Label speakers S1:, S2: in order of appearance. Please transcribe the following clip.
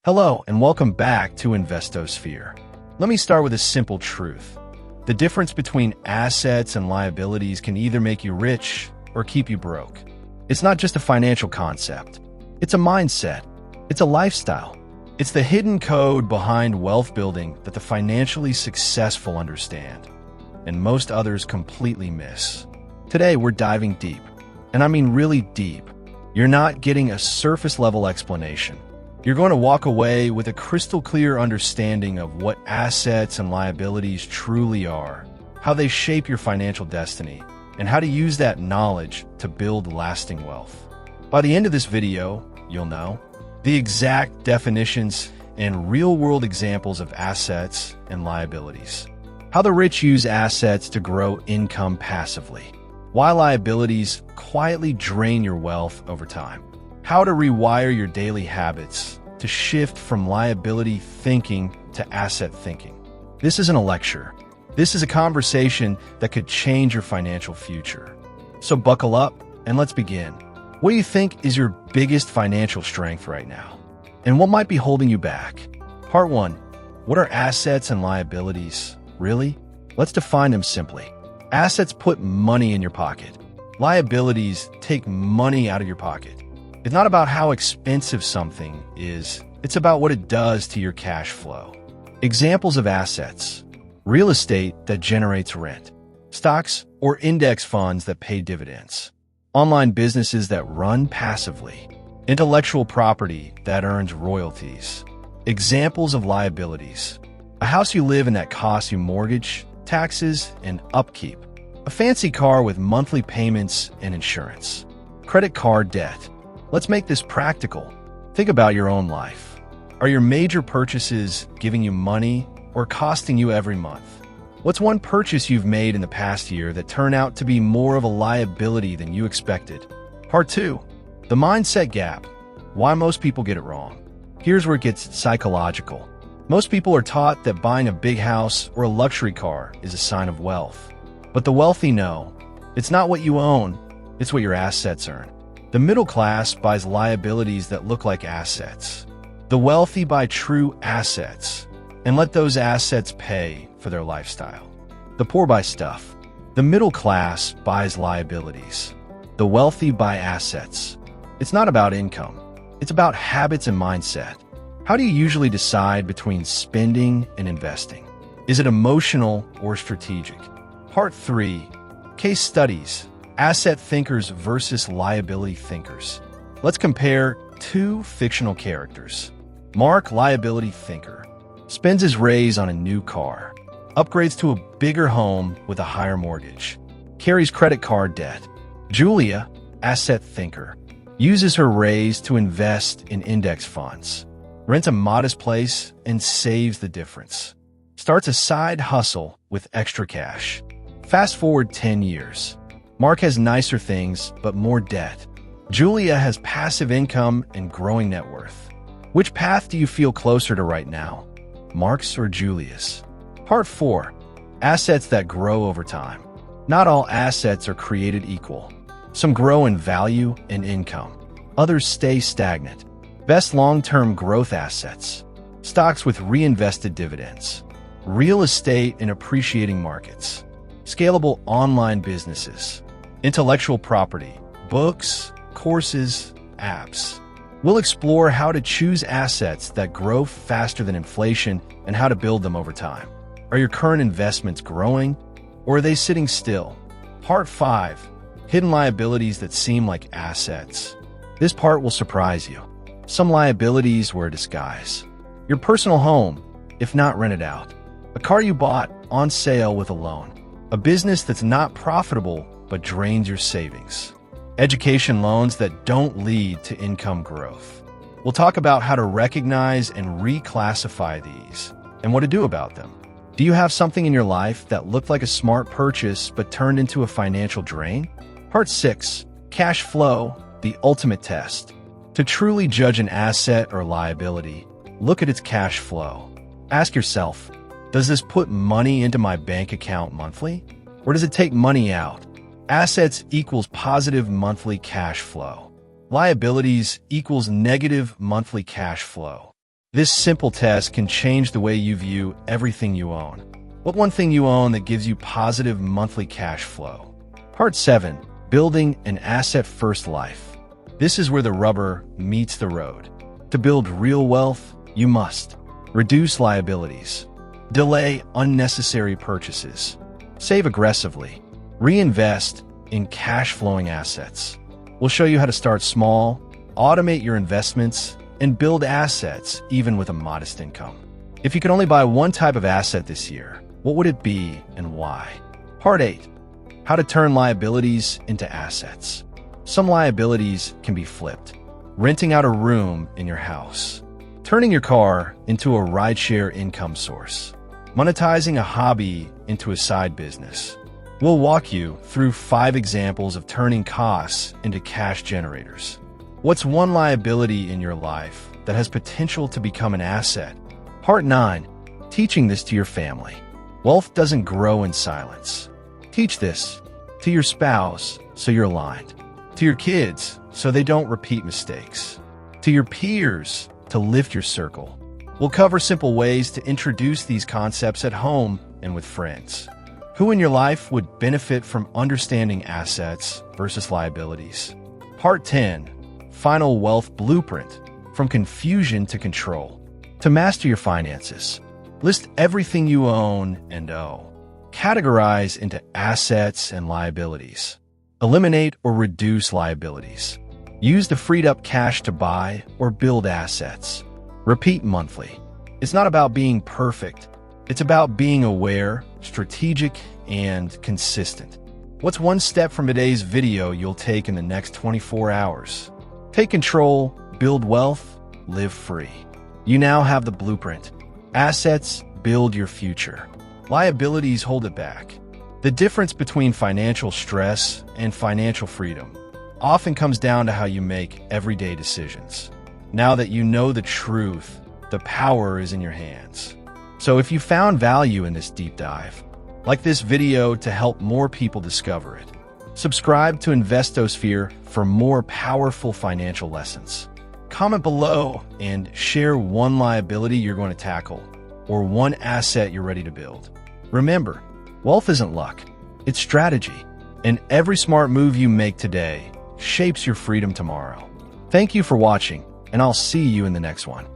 S1: Hello, and welcome back to InvestoSphere. Let me start with a simple truth. The difference between assets and liabilities can either make you rich or keep you broke. It's not just a financial concept. It's a mindset. It's a lifestyle. It's the hidden code behind wealth building that the financially successful understand, and most others completely miss. Today, we're diving deep, and I mean really deep. You're not getting a surface-level explanation. You're going to walk away with a crystal clear understanding of what assets and liabilities truly are, how they shape your financial destiny, and how to use that knowledge to build lasting wealth. By the end of this video, you'll know the exact definitions and real-world examples of assets and liabilities, how the rich use assets to grow income passively, why liabilities quietly drain your wealth over time, how to rewire your daily habits to shift from liability thinking to asset thinking. This isn't a lecture. This is a conversation that could change your financial future. So buckle up and let's begin. What do you think is your biggest financial strength right now? And what might be holding you back? Part 1. What are assets and liabilities? Really? Let's define them simply. Assets put money in your pocket. Liabilities take money out of your pocket. It's not about how expensive something is, it's about what it does to your cash flow. Examples of assets: real estate that generates rent, stocks or index funds that pay dividends, online businesses that run passively, intellectual property that earns royalties. Examples of liabilities: a house you live in that costs you mortgage, taxes, and upkeep, a fancy car with monthly payments and insurance, credit card debt. Let's make this practical. Think about your own life. Are your major purchases giving you money or costing you every month? What's one purchase you've made in the past year that turned out to be more of a liability than you expected? Part 2. The mindset gap. Why most people get it wrong. Here's where it gets psychological. Most people are taught that buying a big house or a luxury car is a sign of wealth. But the wealthy know it's not what you own, it's what your assets earn. The middle class buys liabilities that look like assets. The wealthy buy true assets and let those assets pay for their lifestyle. The poor buy stuff. The middle class buys liabilities. The wealthy buy assets. It's not about income. It's about habits and mindset. How do you usually decide between spending and investing? Is it emotional or strategic? Part 3. Case studies. Asset thinkers versus liability thinkers. Let's compare two fictional characters. Mark, liability thinker, spends his raise on a new car, upgrades to a bigger home with a higher mortgage, carries credit card debt. Julia, asset thinker, uses her raise to invest in index funds, rents a modest place and saves the difference, starts a side hustle with extra cash. Fast forward 10 years. Mark has nicer things, but more debt. Julia has passive income and growing net worth. Which path do you feel closer to right now? Mark's or Julia's? Part 4. Assets that grow over time. Not all assets are created equal. Some grow in value and income. Others stay stagnant. Best long-term growth assets. Stocks with reinvested dividends. Real estate in appreciating markets. Scalable online businesses. Intellectual property, books, courses, apps. We'll explore how to choose assets that grow faster than inflation and how to build them over time. Are your current investments growing, or are they sitting still? Part 5. Hidden liabilities that seem like assets. This part will surprise you. Some liabilities were a disguise. Your personal home, if not rented out. A car you bought on sale with a loan. A business that's not profitable but drains your savings. Education loans that don't lead to income growth. We'll talk about how to recognize and reclassify these and what to do about them. Do you have something in your life that looked like a smart purchase but turned into a financial drain? Part 6. Cash flow, the ultimate test. To truly judge an asset or liability, look at its cash flow. Ask yourself, does this put money into my bank account monthly? Or does it take money out? Assets equals positive monthly cash flow. Liabilities equals negative monthly cash flow. This simple test can change the way you view everything you own. What one thing you own that gives you positive monthly cash flow? Part 7. Building an asset-first life. This is where the rubber meets the road. To build real wealth, you must reduce liabilities, delay unnecessary purchases, save aggressively, reinvest in cash-flowing assets. We'll show you how to start small, automate your investments, and build assets even with a modest income. If you could only buy one type of asset this year, what would it be and why? Part 8. How to turn liabilities into assets. Some liabilities can be flipped. Renting out a room in your house. Turning your car into a rideshare income source. Monetizing a hobby into a side business. We'll walk you through 5 examples of turning costs into cash generators. What's one liability in your life that has potential to become an asset? Part 9. Teaching this to your family. Wealth doesn't grow in silence. Teach this to your spouse so you're aligned. To your kids so they don't repeat mistakes. To your peers to lift your circle. We'll cover simple ways to introduce these concepts at home and with friends. Who in your life would benefit from understanding assets versus liabilities? Part 10. Final wealth blueprint. From confusion to control. To master your finances. List everything you own and owe. Categorize into assets and liabilities. Eliminate or reduce liabilities. Use the freed up cash to buy or build assets. Repeat monthly. It's not about being perfect. It's about being aware, strategic, and consistent. What's one step from today's video you'll take in the next 24 hours? Take control, build wealth, live free. You now have the blueprint. Assets build your future. Liabilities hold it back. The difference between financial stress and financial freedom often comes down to how you make everyday decisions. Now that you know the truth, the power is in your hands. So if you found value in this deep dive, like this video to help more people discover it. Subscribe to InvestoSphere for more powerful financial lessons. Comment below and share one liability you're going to tackle or one asset you're ready to build. Remember, wealth isn't luck, it's strategy, and every smart move you make today shapes your freedom tomorrow. Thank you for watching, and I'll see you in the next one.